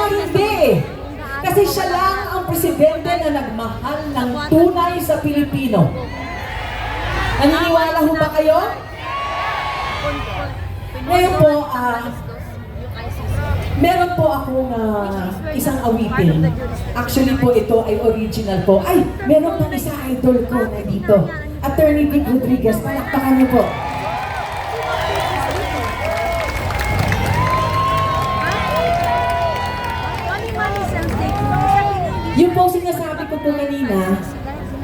nga hindi eh. Kasi siya lang ang presidente na nagmahal ng tunay sa Pilipino. Naniniwala ho ba kayo? Ngayon po, meron po akong isang awitin. Actually po, ito ay original po. Ay, meron pang isa idol ko na dito. Attorney Vic Rodriguez, palakpakan niyo po. Yung po sinasabi ko po kanina,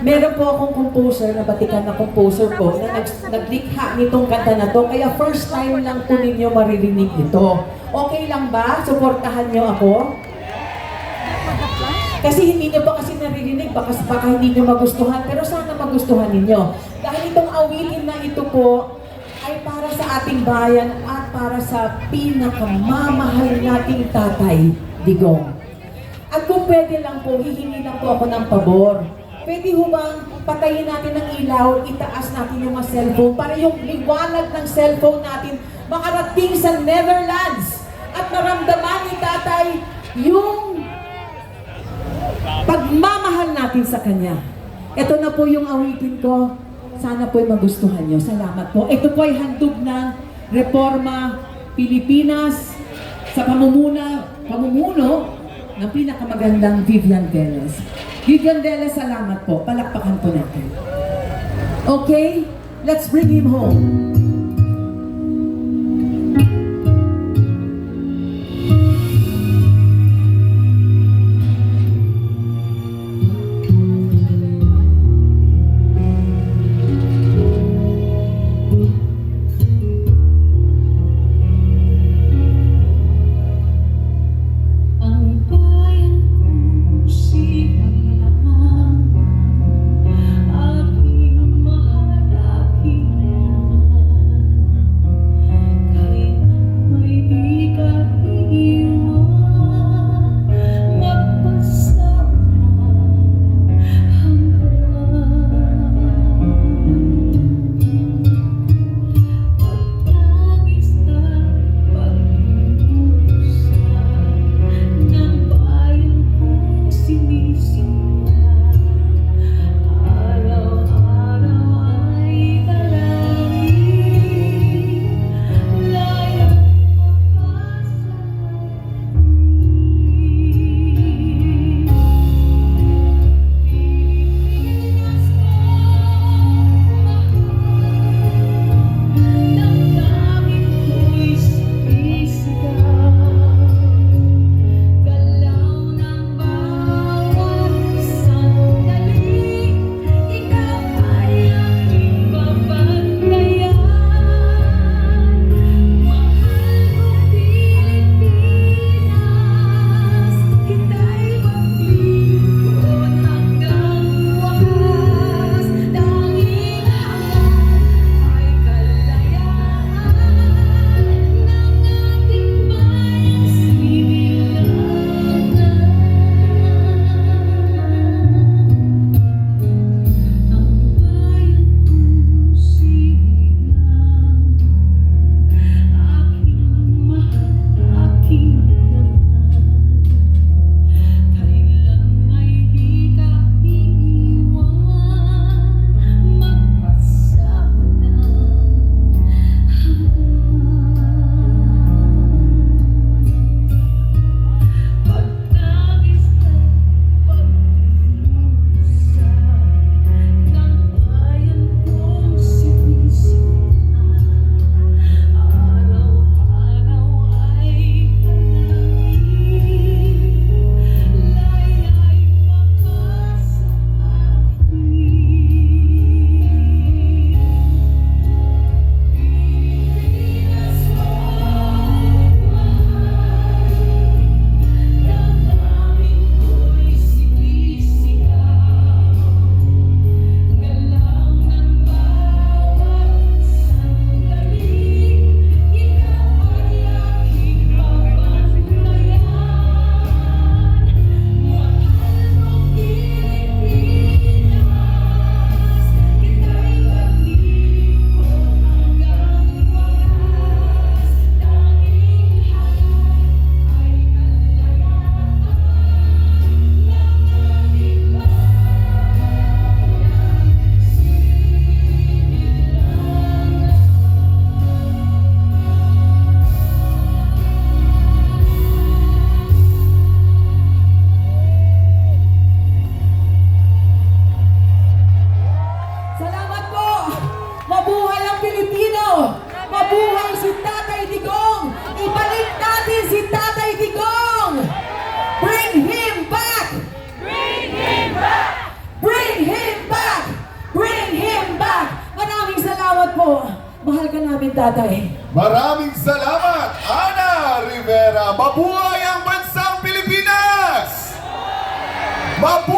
meron po akong composer, na batikan na composer po, na naglikha nitong kanta na to, kaya first time lang po ninyo maririnig ito. Okay lang ba? Suportahan nyo ako? Kasi hindi nyo pa kasi naririnig, baka hindi nyo magustuhan, pero sana magustuhan ninyo. Dahil itong awitin na ito po, ay para sa ating bayan at para sa pinakamamahal nating tatay, Digong. At kung pwede lang po, hihingi lang po ako ng pabor. Pwede ho bang patayin natin ang ilaw, itaas natin yung mga cellphone para yung liwanag ng cellphone natin makarating sa Netherlands at maramdaman ni tatay yung pagmamahal natin sa kanya. Ito na po yung awitin ko. Sana po'y magustuhan nyo. Salamat po. Ito po ay handog ng Reforma Pilipinas sa pamumuno ng pinakamagandang Vivian Velez. Vivian Velez, salamat po. Palakpakan po natin. Okay? Let's bring him home. Mahal ka namin, tatay. Maraming salamat, Ana Rivera. Mabuhay ang bansang Pilipinas! Mabuhay!